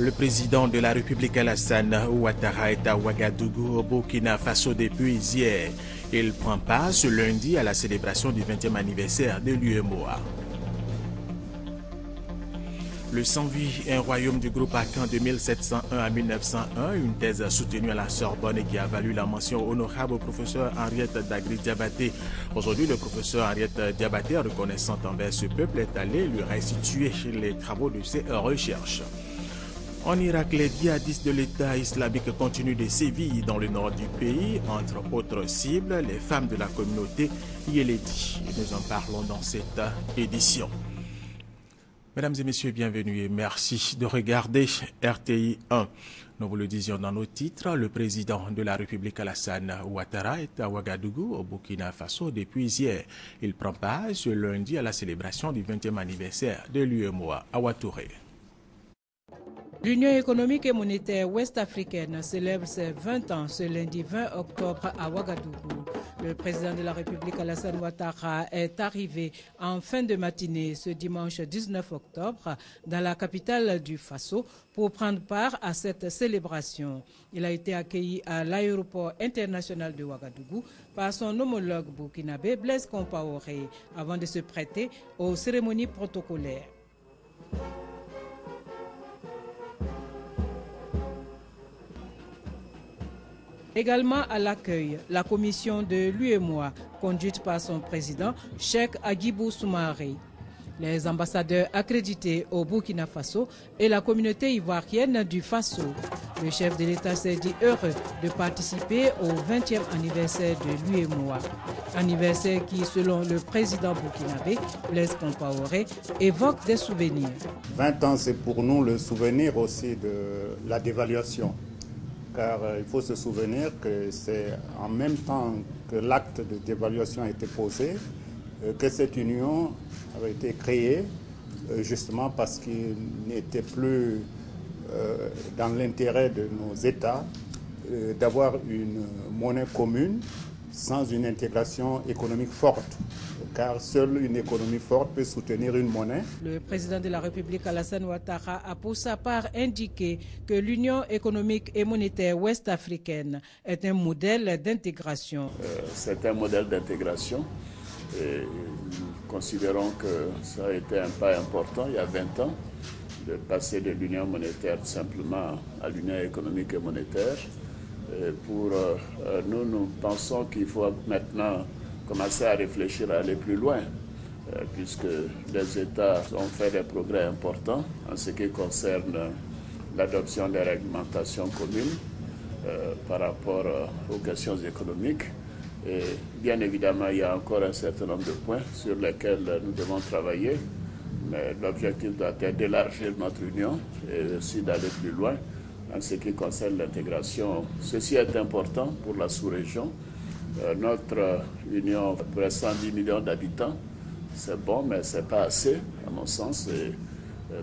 Le président de la République Alassane Ouattara est à Ouagadougou au Burkina Faso depuis hier. Il prend part ce lundi à la célébration du 20e anniversaire de l'UEMOA. Le Sans-Vie, un royaume du groupe Akan de 1701 à 1901, une thèse soutenue à la Sorbonne et qui a valu la mention honorable au professeur Henriette Dagri-Diabaté. Aujourd'hui, le professeur Henriette Diabaté, reconnaissant envers ce peuple, est allé lui restituer les travaux de ses recherches. En Irak, les djihadistes de l'État islamique continuent de sévir dans le nord du pays, entre autres cibles, les femmes de la communauté Yélédi. Nous en parlons dans cette édition. Mesdames et messieurs, bienvenue et merci de regarder RTI 1. Nous vous le disions dans nos titres, le président de la République Alassane Ouattara est à Ouagadougou, au Burkina Faso, depuis hier. Il prend part ce lundi à la célébration du 20e anniversaire de l'UEMOA à Ouattouré. L'Union économique et monétaire ouest-africaine célèbre ses 20 ans ce lundi 20 octobre à Ouagadougou. Le président de la République Alassane Ouattara est arrivé en fin de matinée ce dimanche 19 octobre dans la capitale du Faso pour prendre part à cette célébration. Il a été accueilli à l'aéroport international de Ouagadougou par son homologue burkinabé Blaise Compaoré avant de se prêter aux cérémonies protocolaires. Également à l'accueil, la commission de l'UEMOA, conduite par son président, Cheikh Agibou Soumaré. Les ambassadeurs accrédités au Burkina Faso et la communauté ivoirienne du Faso. Le chef de l'État s'est dit heureux de participer au 20e anniversaire de l'UEMOA. Anniversaire qui, selon le président burkinabé, Blaise Compaoré, évoque des souvenirs. 20 ans, c'est pour nous le souvenir aussi de la dévaluation. Car il faut se souvenir que c'est en même temps que l'acte de dévaluation a été posé, que cette union avait été créée, justement parce qu'il n'était plus dans l'intérêt de nos États d'avoir une monnaie commune sans une intégration économique forte. Car seule une économie forte peut soutenir une monnaie. Le président de la République Alassane Ouattara a pour sa part indiqué que l'Union économique et monétaire ouest-africaine est un modèle d'intégration. C'est un modèle d'intégration et nous considérons que ça a été un pas important il y a 20 ans de passer de l'Union monétaire simplement à l'Union économique et monétaire. Et pour nous, nous pensons qu'il faut maintenant commencer à réfléchir à aller plus loin, puisque les États ont fait des progrès importants en ce qui concerne l'adoption des réglementations communes par rapport aux questions économiques. Et bien évidemment, il y a encore un certain nombre de points sur lesquels nous devons travailler, mais l'objectif doit être d'élargir notre union et aussi d'aller plus loin en ce qui concerne l'intégration. Ceci est important pour la sous-région. Notre union, près de 110 millions d'habitants, c'est bon, mais ce n'est pas assez, à mon sens. Et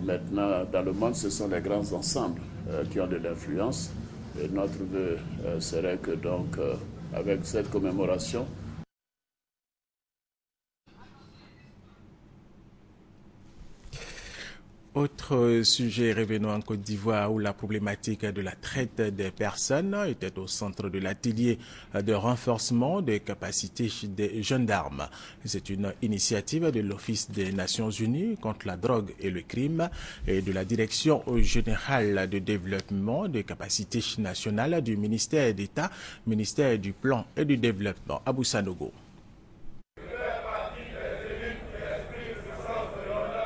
maintenant, dans le monde, ce sont les grands ensembles qui ont de l'influence. Et notre vœu serait que, donc, avec cette commémoration, Autre sujet, revenons en Côte d'Ivoire où la problématique de la traite des personnes était au centre de l'atelier de renforcement des capacités des gendarmes. C'est une initiative de l'Office des Nations Unies contre la drogue et le crime et de la Direction générale de développement des capacités nationales du ministère d'État, ministère du Plan et du Développement. Abou Sanogo.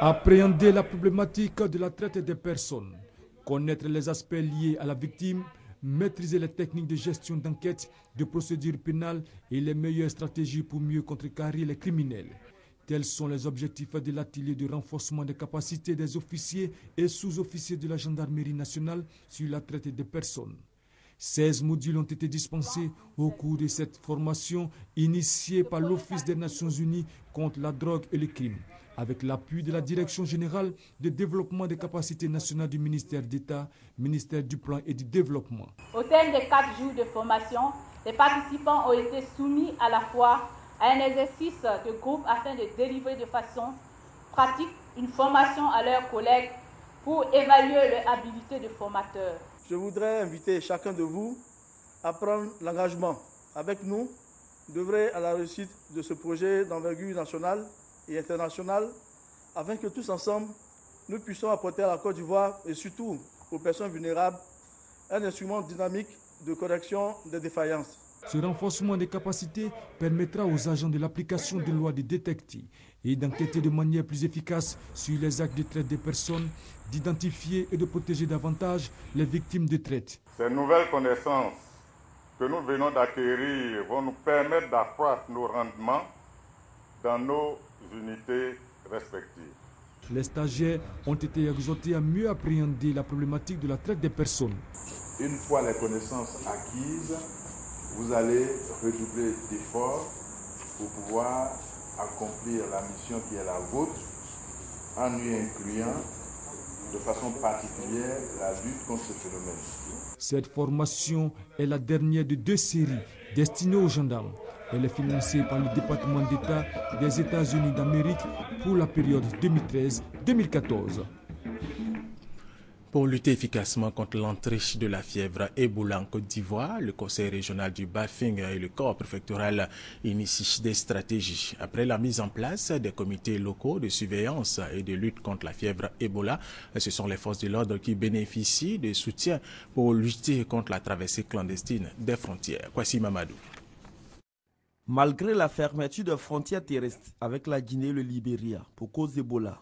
Appréhender la problématique de la traite des personnes, connaître les aspects liés à la victime, maîtriser les techniques de gestion d'enquête, de procédure pénale et les meilleures stratégies pour mieux contrecarrer les criminels. Tels sont les objectifs de l'atelier de renforcement des capacités des officiers et sous-officiers de la gendarmerie nationale sur la traite des personnes. 16 modules ont été dispensés au cours de cette formation initiée par l'Office des Nations Unies contre la drogue et le crime, avec l'appui de la Direction générale de développement des capacités nationales du ministère d'État, ministère du Plan et du Développement. Au terme des 4 jours de formation, les participants ont été soumis à la fois à un exercice de groupe afin de délivrer de façon pratique une formation à leurs collègues pour évaluer leur habilité de formateur. Je voudrais inviter chacun de vous à prendre l'engagement avec nous d'œuvrer à la réussite de ce projet d'envergure nationale et internationale afin que tous ensemble, nous puissions apporter à la Côte d'Ivoire et surtout aux personnes vulnérables un instrument dynamique de correction des défaillances. Ce renforcement des capacités permettra aux agents de l'application de loi de détecter et d'enquêter de manière plus efficace sur les actes de traite des personnes, d'identifier et de protéger davantage les victimes de traite. Ces nouvelles connaissances que nous venons d'acquérir vont nous permettre d'accroître nos rendements dans nos unités respectives. Les stagiaires ont été exhortés à mieux appréhender la problématique de la traite des personnes. Une fois les connaissances acquises, vous allez redoubler d'efforts pour pouvoir accomplir la mission qui est la vôtre, en y incluant de façon particulière la lutte contre ce phénomène. Cette formation est la dernière de 2 séries destinées aux gendarmes. Elle est financée par le département d'État des États-Unis d'Amérique pour la période 2013-2014. Pour lutter efficacement contre l'entrée de la fièvre Ebola en Côte d'Ivoire, le conseil régional du Bafing et le corps préfectoral initient des stratégies. Après la mise en place des comités locaux de surveillance et de lutte contre la fièvre Ebola, ce sont les forces de l'ordre qui bénéficient de soutien pour lutter contre la traversée clandestine des frontières. Kwasi Mamadou. Malgré la fermeture des frontières terrestres avec la Guinée et le Libéria pour cause d'Ebola,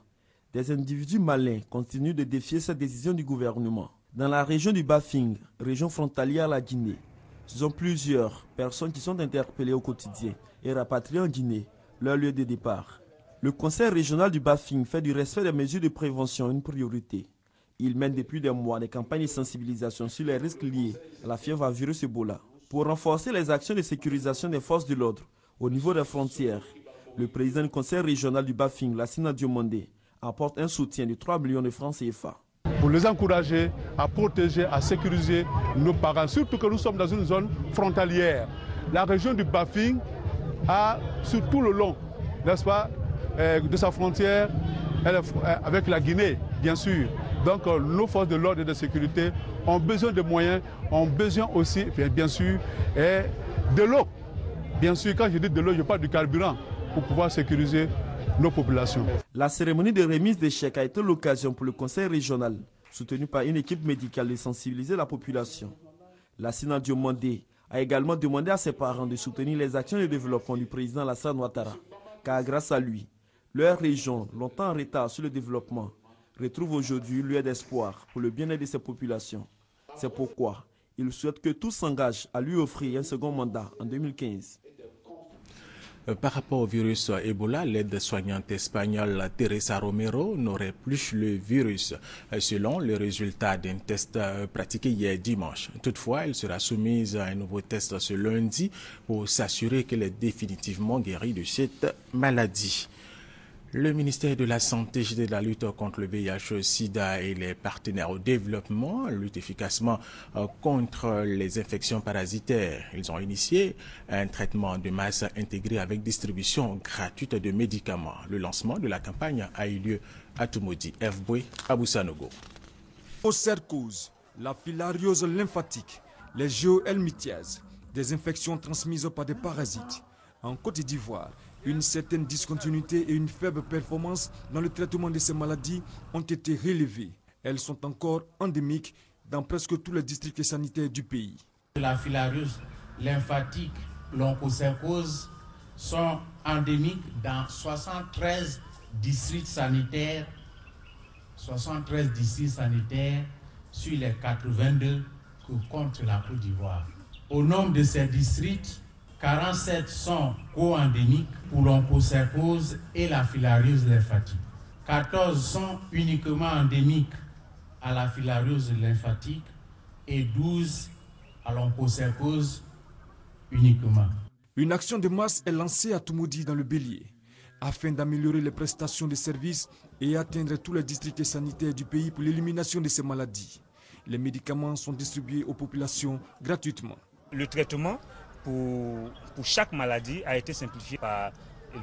des individus malins continuent de défier cette décision du gouvernement. Dans la région du Bafing, région frontalière à la Guinée, ce sont plusieurs personnes qui sont interpellées au quotidien et rapatriées en Guinée, leur lieu de départ. Le conseil régional du Bafing fait du respect des mesures de prévention une priorité. Il mène depuis des mois des campagnes de sensibilisation sur les risques liés à la fièvre à virus Ebola. Pour renforcer les actions de sécurisation des forces de l'ordre au niveau des frontières, le président du conseil régional du Bafing, Lassina Diomandé, apporte un soutien de 3 millions de francs CFA. Pour les encourager à protéger, à sécuriser nos parents, surtout que nous sommes dans une zone frontalière. La région du Bafing a, sur tout le long, n'est-ce pas, de sa frontière avec la Guinée, bien sûr. Donc nos forces de l'ordre et de sécurité ont besoin de moyens, ont besoin aussi, bien sûr, de l'eau. Bien sûr, quand je dis de l'eau, je parle du carburant pour pouvoir sécuriser nos populations. La cérémonie de remise des chèques a été l'occasion pour le conseil régional, soutenu par une équipe médicale, de sensibiliser la population. Lassina Diomandé a également demandé à ses parents de soutenir les actions de développement du président Alassane Ouattara, car grâce à lui, leur région, longtemps en retard sur le développement, retrouve aujourd'hui lieu d'espoir pour le bien-être de ses populations. C'est pourquoi il souhaite que tous s'engagent à lui offrir un second mandat en 2015. Par rapport au virus Ebola, l'aide-soignante espagnole Teresa Romero n'aurait plus le virus, selon le résultat d'un test pratiqué hier dimanche. Toutefois, elle sera soumise à un nouveau test ce lundi pour s'assurer qu'elle est définitivement guérie de cette maladie. Le ministère de la Santé et de la lutte contre le VIH-Sida et les partenaires au développement luttent efficacement contre les infections parasitaires. Ils ont initié un traitement de masse intégré avec distribution gratuite de médicaments. Le lancement de la campagne a eu lieu à Toumoudi, Fboué, à Boussanogo. Aux cercoses, la filariose lymphatique, les géohelminthiases, des infections transmises par des parasites. En Côte d'Ivoire, une certaine discontinuité et une faible performance dans le traitement de ces maladies ont été relevées. Elles sont encore endémiques dans presque tous les districts sanitaires du pays. La filariose lymphatique, l'onchocercose sont endémiques dans 73 districts sanitaires sur les 82 que compte la Côte d'Ivoire. Au nombre de ces districts, 47 sont co-endémiques pour l'onchocercose et la filariose lymphatique. 14 sont uniquement endémiques à la filariose lymphatique et 12 à l'onchocercose uniquement. Une action de masse est lancée à Toumoudi dans le Bélier afin d'améliorer les prestations de services et atteindre tous les districts sanitaires du pays pour l'élimination de ces maladies. Les médicaments sont distribués aux populations gratuitement. Le traitement pour chaque maladie a été simplifié par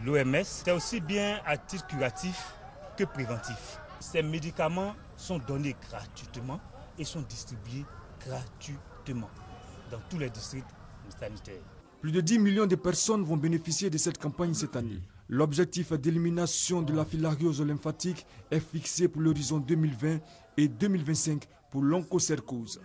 l'OMS. C'est aussi bien à titre curatif que préventif. Ces médicaments sont donnés gratuitement et sont distribués gratuitement dans tous les districts sanitaires. Plus de 10 millions de personnes vont bénéficier de cette campagne cette année. L'objectif d'élimination de la filariose lymphatique est fixé pour l'horizon 2020 et 2025 pour l'onchocercose.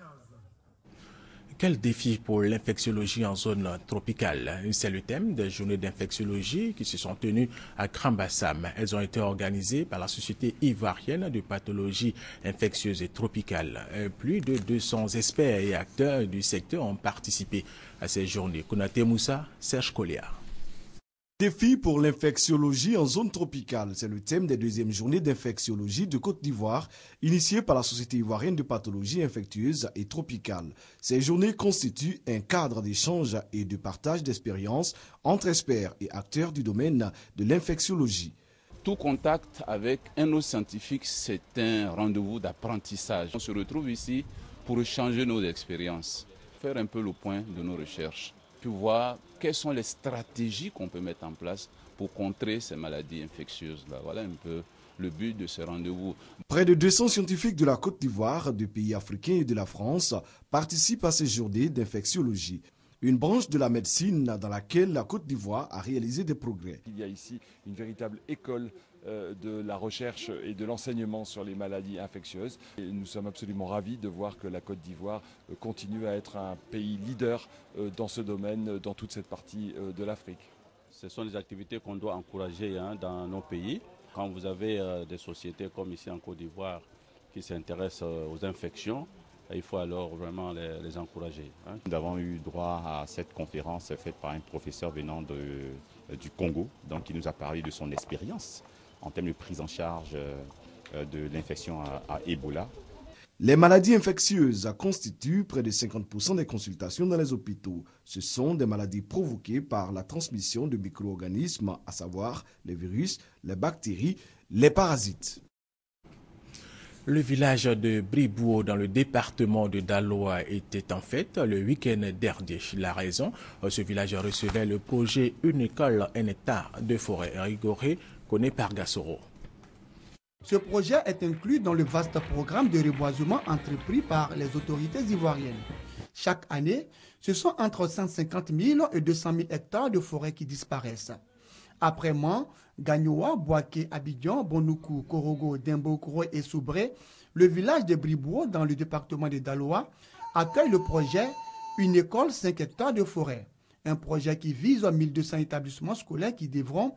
Quel défi pour l'infectiologie en zone tropicale? C'est le thème des journées d'infectiologie qui se sont tenues à Grand-Bassam. Elles ont été organisées par la Société ivoirienne de pathologie infectieuse et tropicale. Plus de 200 experts et acteurs du secteur ont participé à ces journées. Konaté Moussa, Serge Kolia. Défi pour l'infectiologie en zone tropicale, c'est le thème des deuxièmes journées d'infectiologie de Côte d'Ivoire, initiées par la Société ivoirienne de pathologie infectieuse et tropicale. Ces journées constituent un cadre d'échange et de partage d'expériences entre experts et acteurs du domaine de l'infectiologie. Tout contact avec un autre scientifique, c'est un rendez-vous d'apprentissage. On se retrouve ici pour échanger nos expériences, faire un peu le point de nos recherches, puis voir quelles sont les stratégies qu'on peut mettre en place pour contrer ces maladies infectieuses. Voilà un peu le but de ce rendez-vous. Près de 200 scientifiques de la Côte d'Ivoire, de pays africains et de la France participent à ces journées d'infectiologie. Une branche de la médecine dans laquelle la Côte d'Ivoire a réalisé des progrès. Il y a ici une véritable école de la recherche et de l'enseignement sur les maladies infectieuses. Et nous sommes absolument ravis de voir que la Côte d'Ivoire continue à être un pays leader dans ce domaine, dans toute cette partie de l'Afrique. Ce sont des activités qu'on doit encourager dans nos pays. Quand vous avez des sociétés comme ici en Côte d'Ivoire qui s'intéressent aux infections, il faut alors vraiment les encourager. Nous avons eu droit à cette conférence faite par un professeur venant du Congo, donc qui nous a parlé de son expérience en termes de prise en charge de l'infection à Ebola. Les maladies infectieuses constituent près de 50% des consultations dans les hôpitaux. Ce sont des maladies provoquées par la transmission de micro-organismes, à savoir les virus, les bactéries, les parasites. Le village de Bribouo dans le département de Daloa était en fête le week-end dernier. La raison, ce village recevait le projet Une école, un hectare de forêt rigorée connu par Gassoro. Ce projet est inclus dans le vaste programme de reboisement entrepris par les autorités ivoiriennes. Chaque année, ce sont entre 150 000 et 200 000 hectares de forêt qui disparaissent. Après Mans, Gagnoa, Boaké, Abidjan, Bonoukou, Korogo, Dembokoro et Soubré, le village de Bribouo dans le département de Daloa accueille le projet Une école, 5 hectares de forêt. Un projet qui vise 1200 établissements scolaires qui devront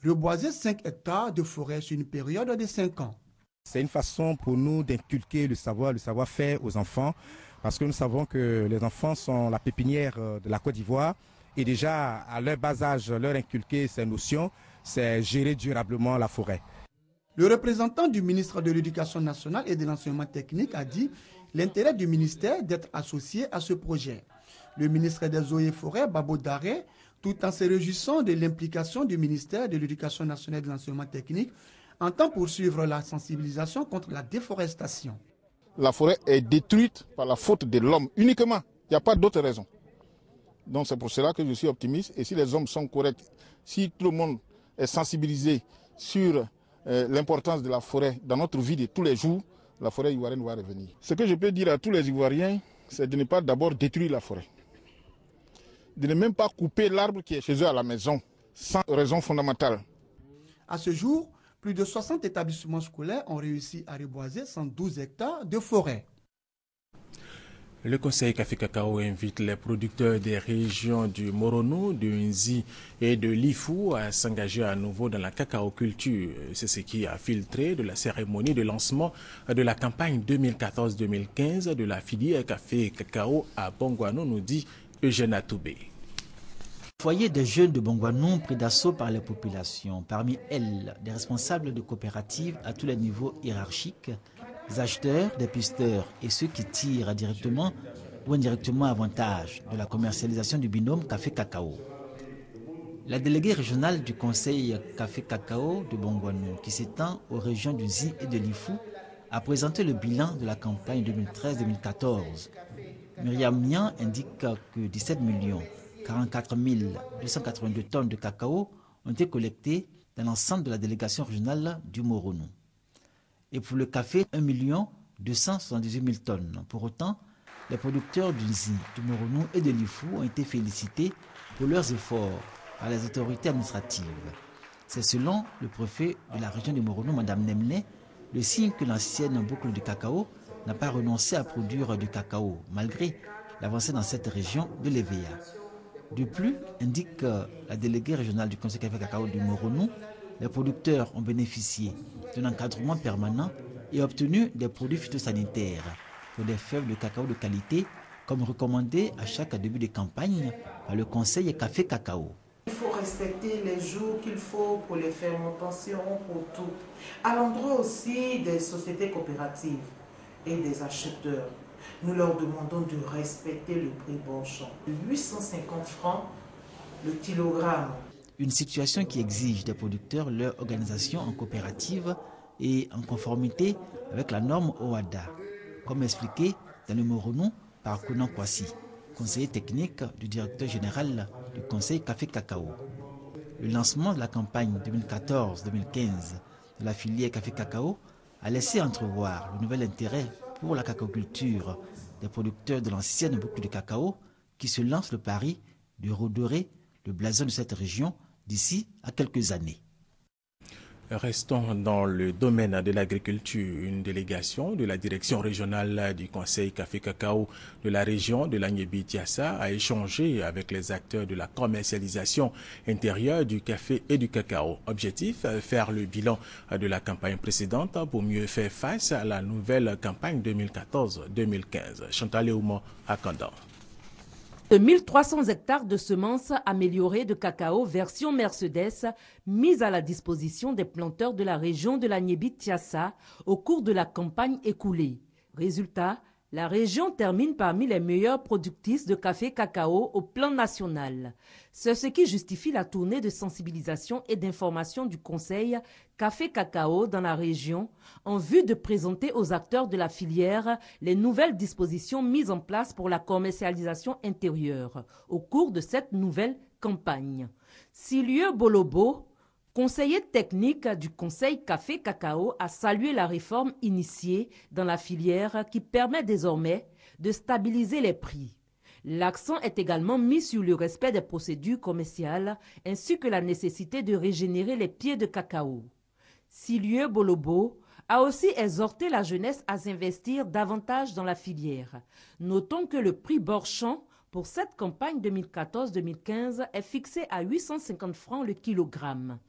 reboiser 5 hectares de forêt sur une période de 5 ans. C'est une façon pour nous d'inculquer le savoir-faire aux enfants, parce que nous savons que les enfants sont la pépinière de la Côte d'Ivoire. Et déjà, à leur bas âge, leur inculquer ces notions, c'est gérer durablement la forêt. Le représentant du ministre de l'Éducation nationale et de l'enseignement technique a dit l'intérêt du ministère d'être associé à ce projet. Le ministre des Eaux et Forêts, Babo Daré, tout en se réjouissant de l'implication du ministère de l'Éducation nationale et de l'enseignement technique, entend poursuivre la sensibilisation contre la déforestation. La forêt est détruite par la faute de l'homme uniquement. Il n'y a pas d'autre raison. Donc c'est pour cela que je suis optimiste. Et si les hommes sont corrects, si tout le monde est sensibilisé sur l'importance de la forêt dans notre vie de tous les jours, la forêt ivoirienne va revenir. Ce que je peux dire à tous les Ivoiriens, c'est de ne pas d'abord détruire la forêt. De ne même pas couper l'arbre qui est chez eux à la maison, sans raison fondamentale. À ce jour, plus de 60 établissements scolaires ont réussi à reboiser 112 hectares de forêt. Le Conseil Café Cacao invite les producteurs des régions du Morono, du Nzi et de l'Ifou à s'engager à nouveau dans la cacaoculture. C'est ce qui a filtré de la cérémonie de lancement de la campagne 2014-2015 de la filière Café Cacao à Bongouano, nous dit Eugène Atoubé. Le foyer des jeunes de Bongouano pris d'assaut par les populations. Parmi elles, des responsables de coopératives à tous les niveaux hiérarchiques, des acheteurs, des pisteurs et ceux qui tirent directement ou indirectement avantage de la commercialisation du binôme café-cacao. La déléguée régionale du Conseil Café-Cacao de Bongouano, qui s'étend aux régions du Nzi et de l'Ifou, a présenté le bilan de la campagne 2013-2014. Myriam Nian indique que 17 44 282 tonnes de cacao ont été collectées dans l'ensemble de la délégation régionale du Morono. et pour le café 1 278 000 tonnes. Pour autant, les producteurs du Nzi, du Moronou et de l'Ifou ont été félicités pour leurs efforts par les autorités administratives. C'est selon le préfet de la région du Moronou, Mme Nemlé, le signe que l'ancienne boucle du cacao n'a pas renoncé à produire du cacao, malgré l'avancée dans cette région de l'EVA. De plus, indique la déléguée régionale du Conseil café cacao du Moronou, les producteurs ont bénéficié d'un encadrement permanent et obtenu des produits phytosanitaires pour des fèves de cacao de qualité, comme recommandé à chaque début de campagne par le Conseil café cacao. Il faut respecter les jours qu'il faut pour les fermentations, pour tout. À l'endroit aussi des sociétés coopératives et des acheteurs, nous leur demandons de respecter le prix Borchon. 850 francs le kilogramme. Une situation qui exige des producteurs leur organisation en coopérative et en conformité avec la norme OHADA, comme expliqué dans le Moronou par Kounan Kwasi, conseiller technique du directeur général du Conseil Café Cacao. Le lancement de la campagne 2014-2015 de la filière Café Cacao a laissé entrevoir le nouvel intérêt pour la cacaoculture des producteurs de l'ancienne boucle de cacao qui se lancent le pari de redorer le blason de cette région d'ici à quelques années. Restons dans le domaine de l'agriculture. Une délégation de la direction régionale du Conseil Café Cacao de la région de l'Agnébi-Tiassa a échangé avec les acteurs de la commercialisation intérieure du café et du cacao. Objectif, faire le bilan de la campagne précédente pour mieux faire face à la nouvelle campagne 2014-2015. Chantal Léoumont à Kandan. 1300 hectares de semences améliorées de cacao version Mercedes mises à la disposition des planteurs de la région de l'Agnébi-Tiassa au cours de la campagne écoulée. Résultat, la région termine parmi les meilleurs productrices de café cacao au plan national. C'est ce qui justifie la tournée de sensibilisation et d'information du Conseil Café Cacao dans la région en vue de présenter aux acteurs de la filière les nouvelles dispositions mises en place pour la commercialisation intérieure au cours de cette nouvelle campagne. Silieu Bolobo, conseiller technique du Conseil Café Cacao, a salué la réforme initiée dans la filière qui permet désormais de stabiliser les prix. L'accent est également mis sur le respect des procédures commerciales ainsi que la nécessité de régénérer les pieds de cacao. Silieu Bolobo a aussi exhorté la jeunesse à s'investir davantage dans la filière. Notons que le prix Borchon pour cette campagne 2014-2015 est fixé à 850 francs le kilogramme.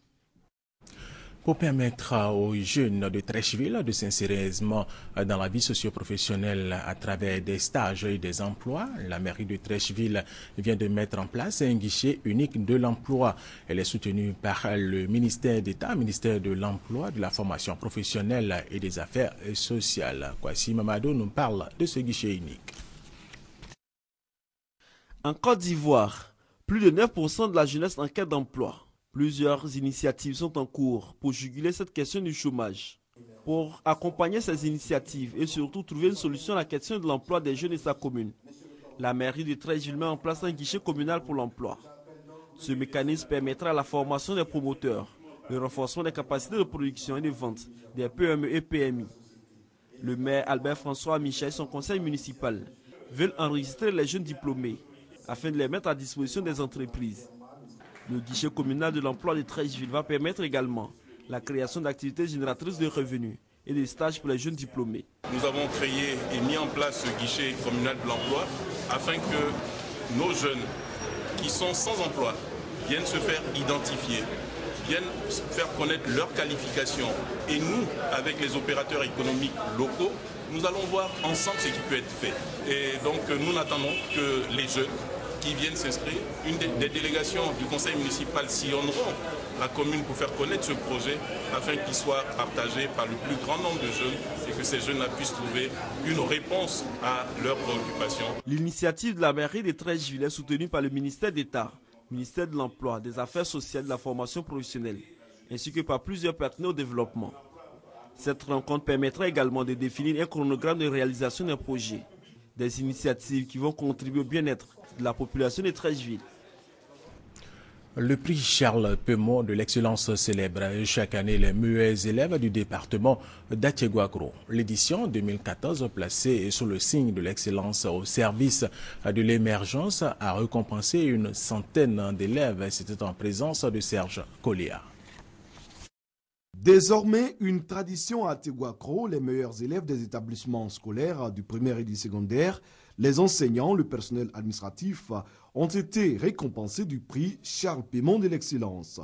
Pour permettre aux jeunes de Treichville de s'insérer aisément dans la vie socio-professionnelle à travers des stages et des emplois, la mairie de Treichville vient de mettre en place un guichet unique de l'emploi. Elle est soutenue par le ministère d'État, ministère de l'Emploi, de la formation professionnelle et des affaires sociales. Kwasi Mamadou nous parle de ce guichet unique. En Côte d'Ivoire, plus de 9% de la jeunesse en quête d'emploi. Plusieurs initiatives sont en cours pour juguler cette question du chômage. Pour accompagner ces initiatives et surtout trouver une solution à la question de l'emploi des jeunes et sa commune, la mairie de Treichville met en place un guichet communal pour l'emploi. Ce mécanisme permettra la formation des promoteurs, le renforcement des capacités de production et de vente des PME et PMI. Le maire Albert François Michel et son conseil municipal veulent enregistrer les jeunes diplômés afin de les mettre à disposition des entreprises. Le guichet communal de l'emploi de Treichville va permettre également la création d'activités génératrices de revenus et des stages pour les jeunes diplômés. Nous avons créé et mis en place ce guichet communal de l'emploi afin que nos jeunes qui sont sans emploi viennent se faire identifier, viennent faire connaître leurs qualifications. Et nous, avec les opérateurs économiques locaux, nous allons voir ensemble ce qui peut être fait. Et donc nous n'attendons que les jeunes qui viennent s'inscrire. Une des délégations du conseil municipal sillonneront la commune pour faire connaître ce projet afin qu'il soit partagé par le plus grand nombre de jeunes et que ces jeunes puissent trouver une réponse à leurs préoccupations. L'initiative de la mairie de Treichville est soutenue par le ministère d'État, ministère de l'Emploi, des Affaires sociales et de la formation professionnelle, ainsi que par plusieurs partenaires au développement. Cette rencontre permettra également de définir un chronogramme de réalisation d'un projet, des initiatives qui vont contribuer au bien-être de la population de Treichville. Le prix Charles Peumont de l'excellence célèbre chaque année les meilleurs élèves du département d'Atiéguagro. L'édition 2014, placée sous le signe de l'excellence au service de l'émergence, a récompensé une centaine d'élèves. C'était en présence de Serge Coléa. Désormais, une tradition à Atiéguagro, les meilleurs élèves des établissements scolaires du primaire et du secondaire, les enseignants, le personnel administratif ont été récompensés du prix Charles Peumont de l'excellence.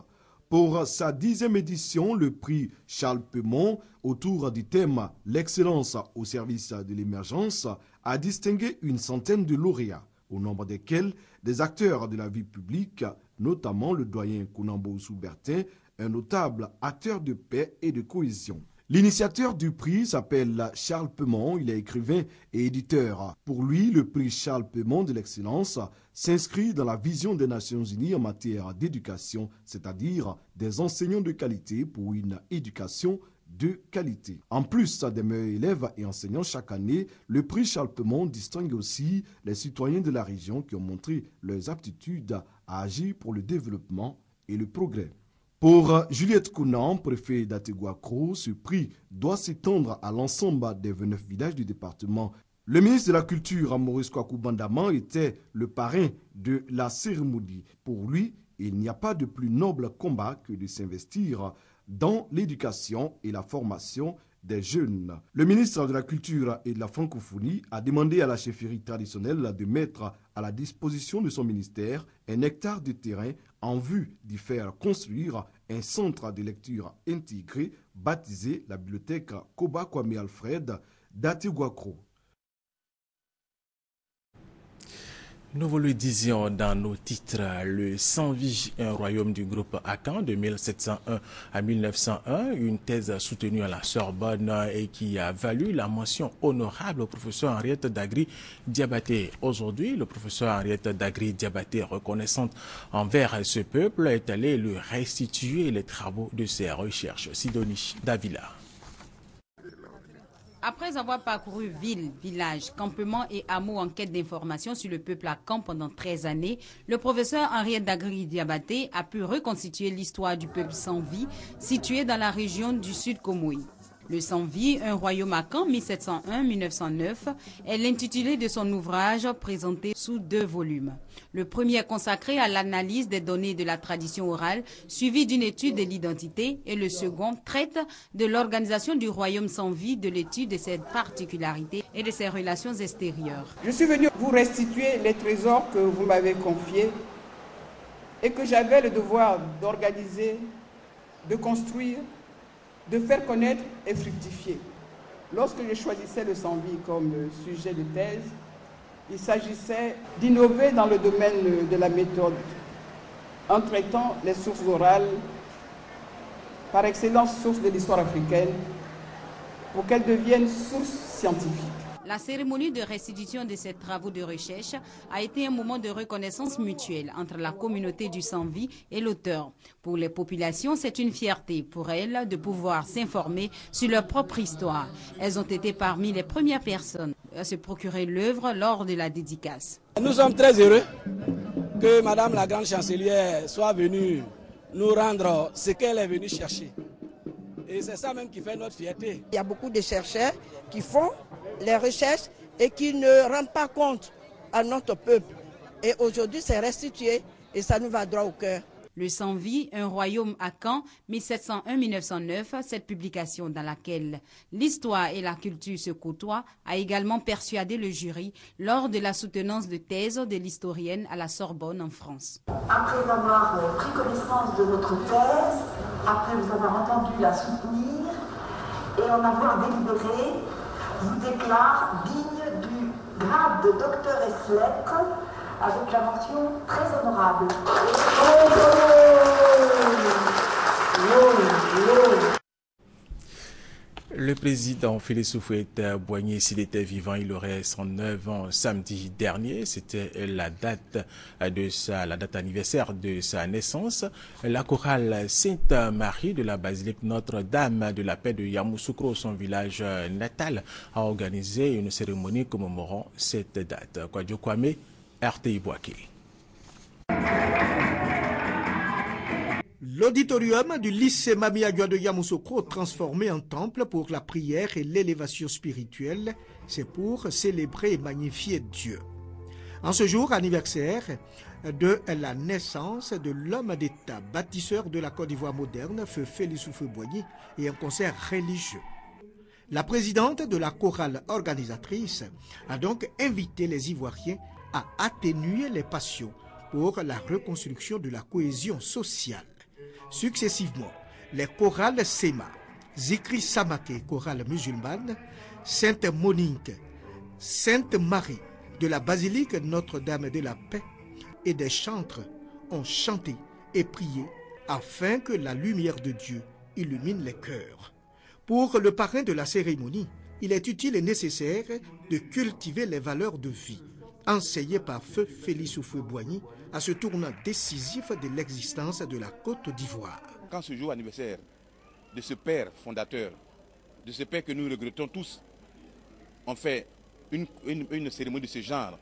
Pour sa 10e édition, le prix Charles Peumont, autour du thème « L'excellence au service de l'émergence », a distingué une centaine de lauréats, au nombre desquels des acteurs de la vie publique, notamment le doyen Kounambo Soubertin, un notable acteur de paix et de cohésion. L'initiateur du prix s'appelle Charles Peumont, il est écrivain et éditeur. Pour lui, le prix Charles Peumont de l'excellence s'inscrit dans la vision des Nations Unies en matière d'éducation, c'est-à-dire des enseignants de qualité pour une éducation de qualité. En plus des meilleurs élèves et enseignants chaque année, le prix Charles Peumont distingue aussi les citoyens de la région qui ont montré leurs aptitudes à agir pour le développement et le progrès. Pour Juliette Kounan, préfet d'Atiéguagro, ce prix doit s'étendre à l'ensemble des 29 villages du département. Le ministre de la Culture, Maurice Kwaku Bandaman, était le parrain de la cérémonie. Pour lui, il n'y a pas de plus noble combat que de s'investir dans l'éducation et la formation des jeunes. Le ministre de la Culture et de la Francophonie a demandé à la chefferie traditionnelle de mettre à la disposition de son ministère un hectare de terrain en vue d'y faire construire un centre de lecture intégré baptisé la bibliothèque Koba Kwame Alfred d'Atiéguagro. Nous vous le disions dans nos titres, le Sans-Vie, un royaume du groupe Akan de 1701 à 1901, une thèse soutenue à la Sorbonne et qui a valu la mention honorable au professeur Henriette Dagri Diabaté. Aujourd'hui, le professeur Henriette Dagri Diabaté, reconnaissante envers ce peuple, est allé lui restituer les travaux de ses recherches. Sidonie Davila. Après avoir parcouru villes, villages, campements et hameaux en quête d'informations sur le peuple Akan pendant 13 années, le professeur Henriette Dagri Diabaté a pu reconstituer l'histoire du peuple Sans-Vie situé dans la région du Sud Komoï. Le Sans-Vie, un royaume Akan 1701-1909, est l'intitulé de son ouvrage présenté sous 2 volumes. Le premier est consacré à l'analyse des données de la tradition orale, suivi d'une étude de l'identité, et le second traite de l'organisation du royaume Sans-Vie, de l'étude de ses particularités et de ses relations extérieures. Je suis venu vous restituer les trésors que vous m'avez confiés et que j'avais le devoir d'organiser, de construire, de faire connaître et fructifier. Lorsque je choisissais le Sans-Vie comme sujet de thèse, il s'agissait d'innover dans le domaine de la méthode, en traitant les sources orales, par excellence sources de l'histoire africaine, pour qu'elles deviennent sources scientifiques. La cérémonie de restitution de ces travaux de recherche a été un moment de reconnaissance mutuelle entre la communauté du Sans-Vie et l'auteur. Pour les populations, c'est une fierté pour elles de pouvoir s'informer sur leur propre histoire. Elles ont été parmi les premières personnes à se procurer l'œuvre lors de la dédicace. Nous sommes très heureux que Madame la Grande Chancelière soit venue nous rendre ce qu'elle est venue chercher. Et c'est ça même qui fait notre fierté. Il y a beaucoup de chercheurs qui font les recherches et qui ne rendent pas compte à notre peuple. Et aujourd'hui, c'est restitué et ça nous va droit au cœur. Le Sans-Vie, un royaume Akan, 1701-1909, cette publication dans laquelle l'histoire et la culture se côtoient, a également persuadé le jury lors de la soutenance de thèse de l'historienne à la Sorbonne en France. Après avoir pris connaissance de notre thèse, après vous avoir entendu la soutenir et en avoir délibéré, vous déclare digne du grade de docteur ès lettres avec la mention très honorable. Le président Félix Houphouët-Boigny, s'il était vivant, il aurait 109 ans samedi dernier. C'était la date anniversaire de sa naissance. La chorale Sainte-Marie de la basilique Notre-Dame de la Paix de Yamoussoukro, son village natal, a organisé une cérémonie commémorant cette date. Kwadio Kwame, RTI Boaké. L'auditorium du lycée Mamia Diop de Yamoussoukro, transformé en temple pour la prière et l'élévation spirituelle, c'est pour célébrer et magnifier Dieu. En ce jour anniversaire de la naissance de l'homme d'État, bâtisseur de la Côte d'Ivoire moderne, Feu Félix Houphouët-Boigny, et un concert religieux. La présidente de la chorale organisatrice a donc invité les Ivoiriens à atténuer les passions pour la reconstruction de la cohésion sociale. Successivement, les chorales Sema, Zikri Samake, chorale musulmane, Sainte Monique, Sainte Marie de la basilique Notre-Dame de la Paix et des chantres ont chanté et prié afin que la lumière de Dieu illumine les cœurs. Pour le parrain de la cérémonie, il est utile et nécessaire de cultiver les valeurs de vie, enseignées par Feu Félix Houphouët-Boigny à ce tournant décisif de l'existence de la Côte d'Ivoire. Quand ce jour anniversaire de ce père fondateur, de ce père que nous regrettons tous, on fait une cérémonie de ce genre,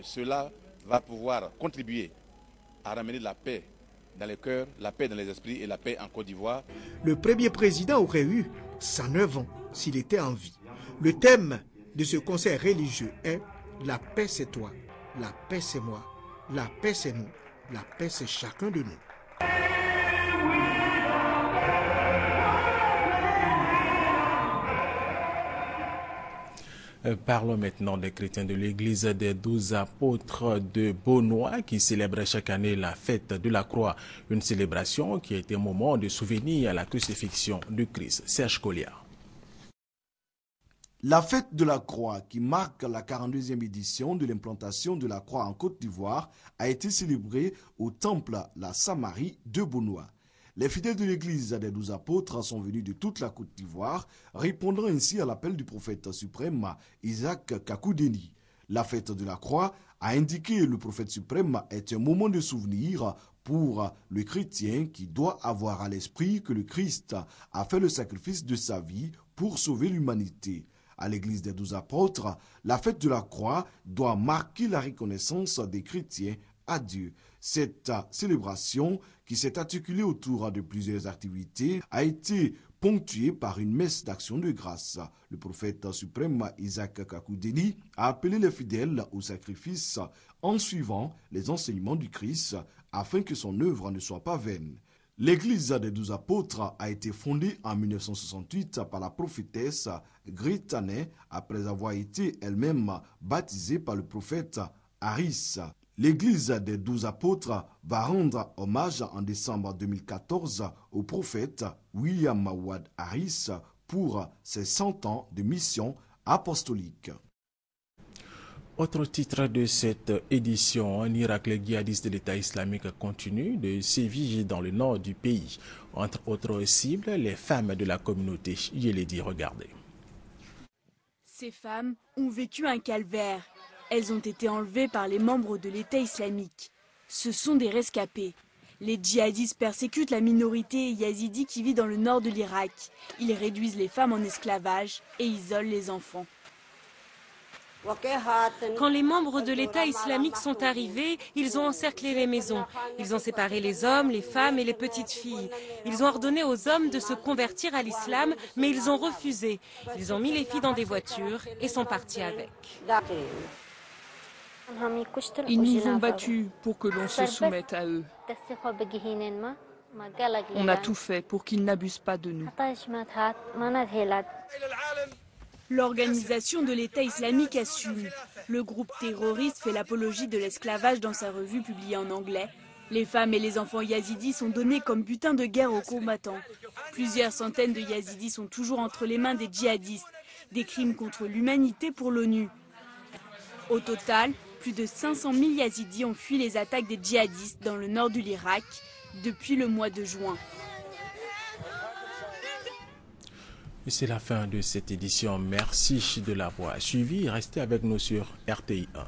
cela va pouvoir contribuer à ramener la paix dans les cœurs, la paix dans les esprits et la paix en Côte d'Ivoire. Le premier président aurait eu 109 ans s'il était en vie. Le thème de ce concert religieux est « La paix c'est toi, la paix c'est moi, la paix c'est nous, la paix c'est chacun de nous ». Parlons maintenant des chrétiens de l'église des 12 apôtres de Beaunois qui célèbrent chaque année la fête de la croix. Une célébration qui a été un moment de souvenir à la crucifixion du Christ. Serge Colliard. La fête de la croix, qui marque la 42e édition de l'implantation de la croix en Côte d'Ivoire, a été célébrée au temple La Samarie de Beaunois. Les fidèles de l'église des 12 apôtres sont venus de toute la Côte d'Ivoire, répondant ainsi à l'appel du prophète suprême Isaac Kakoudeni. La fête de la croix, a indiqué le prophète suprême, est un moment de souvenir pour le chrétien qui doit avoir à l'esprit que le Christ a fait le sacrifice de sa vie pour sauver l'humanité. À l'église des 12 apôtres, la fête de la croix doit marquer la reconnaissance des chrétiens à Dieu. Cette célébration, qui s'est articulée autour de plusieurs activités, a été ponctuée par une messe d'action de grâce. Le prophète suprême Isaac Kakoudeni a appelé les fidèles au sacrifice en suivant les enseignements du Christ afin que son œuvre ne soit pas vaine. L'église des 12 apôtres a été fondée en 1968 par la prophétesse Gritane après avoir été elle-même baptisée par le prophète Harris. L'église des 12 apôtres va rendre hommage en décembre 2014 au prophète William Mawad Harris pour ses 100 ans de mission apostolique. Autre titre de cette édition, en Irak, les djihadistes de l'État islamique continuent de sévir dans le nord du pays. Entre autres cibles, les femmes de la communauté Yélédi. Regardez. Ces femmes ont vécu un calvaire. Elles ont été enlevées par les membres de l'État islamique. Ce sont des rescapés. Les djihadistes persécutent la minorité yazidi qui vit dans le nord de l'Irak. Ils réduisent les femmes en esclavage et isolent les enfants. Quand les membres de l'État islamique sont arrivés, ils ont encerclé les maisons. Ils ont séparé les hommes, les femmes et les petites filles. Ils ont ordonné aux hommes de se convertir à l'islam, mais ils ont refusé. Ils ont mis les filles dans des voitures et sont partis avec. Ils nous ont battus pour que l'on se soumette à eux. On a tout fait pour qu'ils n'abusent pas de nous. L'organisation de l'État islamique assume. Le groupe terroriste fait l'apologie de l'esclavage dans sa revue publiée en anglais. Les femmes et les enfants yazidis sont donnés comme butin de guerre aux combattants. Plusieurs centaines de yazidis sont toujours entre les mains des djihadistes. Des crimes contre l'humanité pour l'ONU. Au total, plus de 500 000 yazidis ont fui les attaques des djihadistes dans le nord de l'Irak depuis le mois de juin. Et c'est la fin de cette édition. Merci de l'avoir suivi. Restez avec nous sur RTI 1.